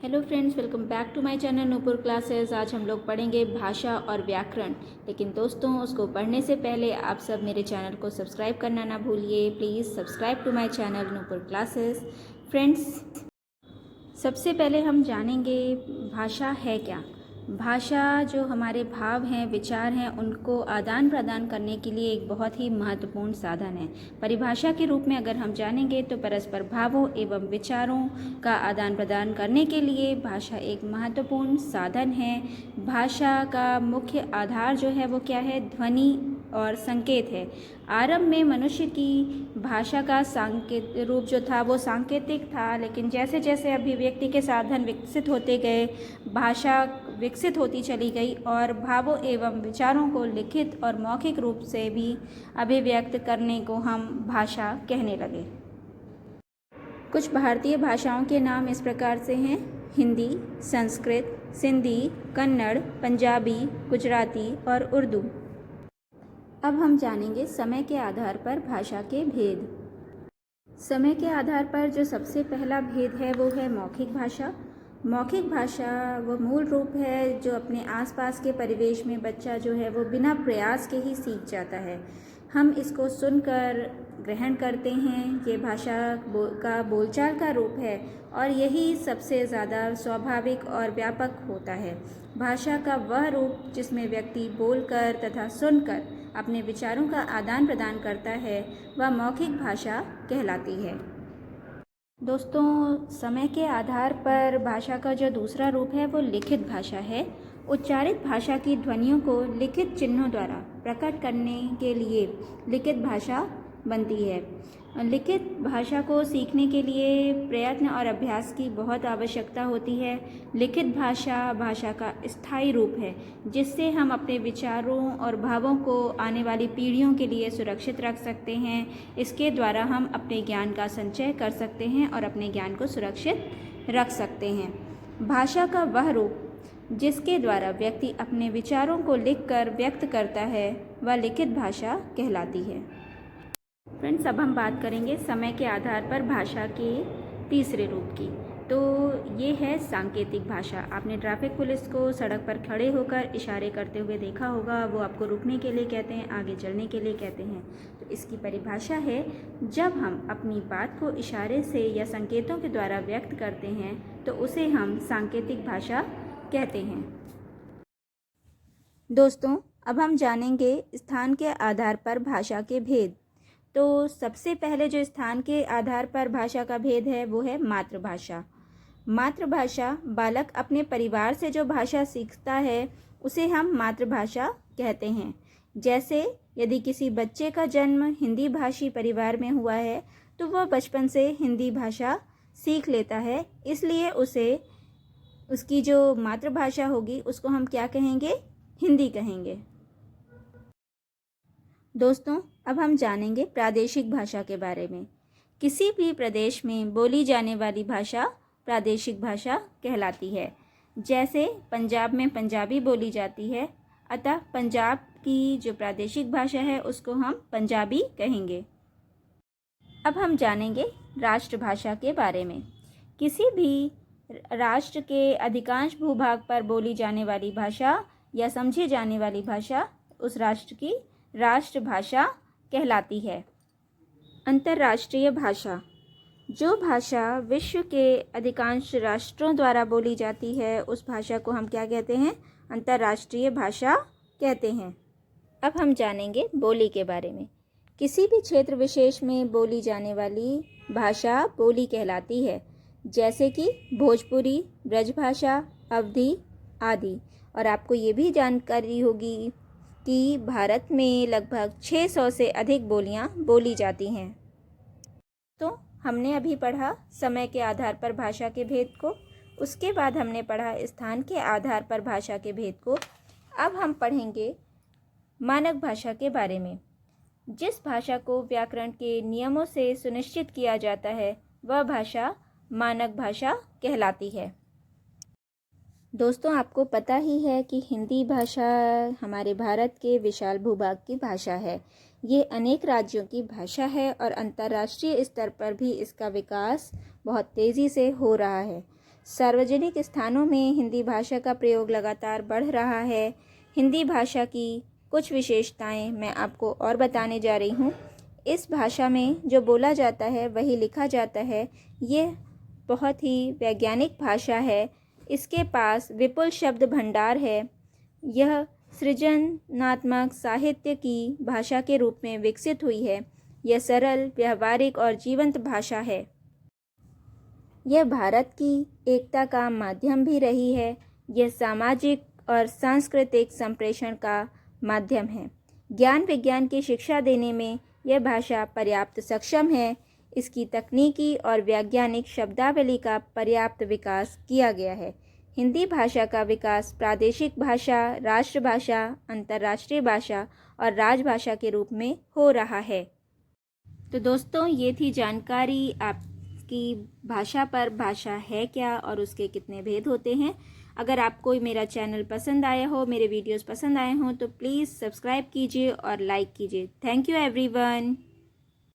Hello friends, welcome back to my channel Nupur classes. आज हम लोग पढ़ेंगे भाषा और व्याकरण। लेकिन दोस्तों, उसको पढ़ने से पहले आप सब मेरे चैनल को सब्सक्राइब करना ना भूलिए। Please subscribe to my channel Nupur classes. Friends, सबसे पहले हम जानेंगे भाषा है क्या। भाषा जो हमारे भाव हैं, विचार हैं, उनको आदान प्रदान करने के लिए एक बहुत ही महत्वपूर्ण साधन है। परिभाषा के रूप में अगर हम जानेंगे तो परस्पर भावों एवं विचारों का आदान प्रदान करने के लिए भाषा एक महत्वपूर्ण साधन है। भाषा का मुख्य आधार जो है वो क्या है? ध्वनि और संकेत है। आरंभ में मनुष्य की भाषा का सांकेत रूप जो था वो सांकेतिक था, लेकिन जैसे जैसे अभिव्यक्ति के साधन विकसित होते गए, भाषा विकसित होती चली गई और भावों एवं विचारों को लिखित और मौखिक रूप से भी अभिव्यक्त करने को हम भाषा कहने लगे। कुछ भारतीय भाषाओं के नाम इस प्रकार से हैं: हिंदी, संस्कृत, सिंधी, कन्नड़, पंजाबी, गुजराती और उर्दू। अब हम जानेंगे समय के आधार पर भाषा के भेद। समय के आधार पर जो सबसे पहला भेद है वो है मौखिक भाषा। मौखिक भाषा वो मूल रूप है जो अपने आसपास के परिवेश में बच्चा जो है वो बिना प्रयास के ही सीख जाता है। हम इसको सुनकर ग्रहण करते हैं। ये भाषा का बोलचाल का रूप है और यही सबसे ज़्यादा स्वाभाविक और व्यापक होता है। भाषा का वह रूप जिसमें व्यक्ति बोलकर तथा सुनकर अपने विचारों का आदान प्रदान करता है वह मौखिक भाषा कहलाती है। दोस्तों, समय के आधार पर भाषा का जो दूसरा रूप है वो लिखित भाषा है। उच्चारित भाषा की ध्वनियों को लिखित चिन्हों द्वारा प्रकट करने के लिए लिखित भाषा बनती है। लिखित भाषा को सीखने के लिए प्रयत्न और अभ्यास की बहुत आवश्यकता होती है। लिखित भाषा भाषा का स्थायी रूप है जिससे हम अपने विचारों और भावों को आने वाली पीढ़ियों के लिए सुरक्षित रख सकते हैं। इसके द्वारा हम अपने ज्ञान का संचय कर सकते हैं और अपने ज्ञान को सुरक्षित रख सकते हैं। भाषा का वह रूप जिसके द्वारा व्यक्ति अपने विचारों को लिखकर व्यक्त करता है वह लिखित भाषा कहलाती है। फ्रेंड्स, अब हम बात करेंगे समय के आधार पर भाषा के तीसरे रूप की। तो ये है सांकेतिक भाषा। आपने ट्रैफिक पुलिस को सड़क पर खड़े होकर इशारे करते हुए देखा होगा। वो आपको रुकने के लिए कहते हैं, आगे चलने के लिए कहते हैं। तो इसकी परिभाषा है, जब हम अपनी बात को इशारे से या संकेतों के द्वारा व्यक्त करते हैं तो उसे हम सांकेतिक भाषा कहते हैं। दोस्तों, अब हम जानेंगे स्थान के आधार पर भाषा के भेद। तो सबसे पहले जो स्थान के आधार पर भाषा का भेद है वो है मातृभाषा। मातृभाषा बालक अपने परिवार से जो भाषा सीखता है उसे हम मातृभाषा कहते हैं। जैसे यदि किसी बच्चे का जन्म हिंदी भाषी परिवार में हुआ है तो वह बचपन से हिंदी भाषा सीख लेता है, इसलिए उसे उसकी जो मातृभाषा होगी उसको हम क्या कहेंगे? हिंदी कहेंगे। दोस्तों, अब हम जानेंगे प्रादेशिक भाषा के बारे में। किसी भी प्रदेश में बोली जाने वाली भाषा प्रादेशिक भाषा कहलाती है। जैसे पंजाब में पंजाबी बोली जाती है, अतः पंजाब की जो प्रादेशिक भाषा है उसको हम पंजाबी कहेंगे। अब हम जानेंगे राष्ट्रभाषा के बारे में। किसी भी राष्ट्र के अधिकांश भूभाग पर बोली जाने वाली भाषा या समझी जाने वाली भाषा उस राष्ट्र की राष्ट्रभाषा कहलाती है। अंतर्राष्ट्रीय भाषा, जो भाषा विश्व के अधिकांश राष्ट्रों द्वारा बोली जाती है उस भाषा को हम क्या कहते हैं? अंतर्राष्ट्रीय भाषा कहते हैं। अब हम जानेंगे बोली के बारे में। किसी भी क्षेत्र विशेष में बोली जाने वाली भाषा बोली कहलाती है, जैसे कि भोजपुरी, ब्रजभाषा, अवधी आदि। और आपको ये भी जानकारी होगी कि भारत में लगभग 600 से अधिक बोलियां बोली जाती हैं। तो हमने अभी पढ़ा समय के आधार पर भाषा के भेद को, उसके बाद हमने पढ़ा स्थान के आधार पर भाषा के भेद को। अब हम पढ़ेंगे मानक भाषा के बारे में। जिस भाषा को व्याकरण के नियमों से सुनिश्चित किया जाता है वह भाषा मानक भाषा कहलाती है। दोस्तों, आपको पता ही है कि हिंदी भाषा हमारे भारत के विशाल भूभाग की भाषा है। ये अनेक राज्यों की भाषा है और अंतर्राष्ट्रीय स्तर पर भी इसका विकास बहुत तेज़ी से हो रहा है। सार्वजनिक स्थानों में हिंदी भाषा का प्रयोग लगातार बढ़ रहा है। हिंदी भाषा की कुछ विशेषताएं मैं आपको और बताने जा रही हूँ। इस भाषा में जो बोला जाता है वही लिखा जाता है। यह बहुत ही वैज्ञानिक भाषा है। इसके पास विपुल शब्द भंडार है। यह सृजनात्मक साहित्य की भाषा के रूप में विकसित हुई है। यह सरल, व्यवहारिक और जीवंत भाषा है। यह भारत की एकता का माध्यम भी रही है। यह सामाजिक और सांस्कृतिक संप्रेषण का माध्यम है। ज्ञान विज्ञान की शिक्षा देने में यह भाषा पर्याप्त सक्षम है। इसकी तकनीकी और वैज्ञानिक शब्दावली का पर्याप्त विकास किया गया है। हिंदी भाषा का विकास प्रादेशिक भाषा, राष्ट्रभाषा, अंतर्राष्ट्रीय भाषा और राजभाषा के रूप में हो रहा है। तो दोस्तों, ये थी जानकारी आपकी भाषा पर। भाषा है क्या और उसके कितने भेद होते हैं। अगर आपको मेरा चैनल पसंद आया हो, मेरे वीडियोस पसंद आए हों, तो प्लीज़ सब्सक्राइब कीजिए और लाइक कीजिए। Thank you everyone.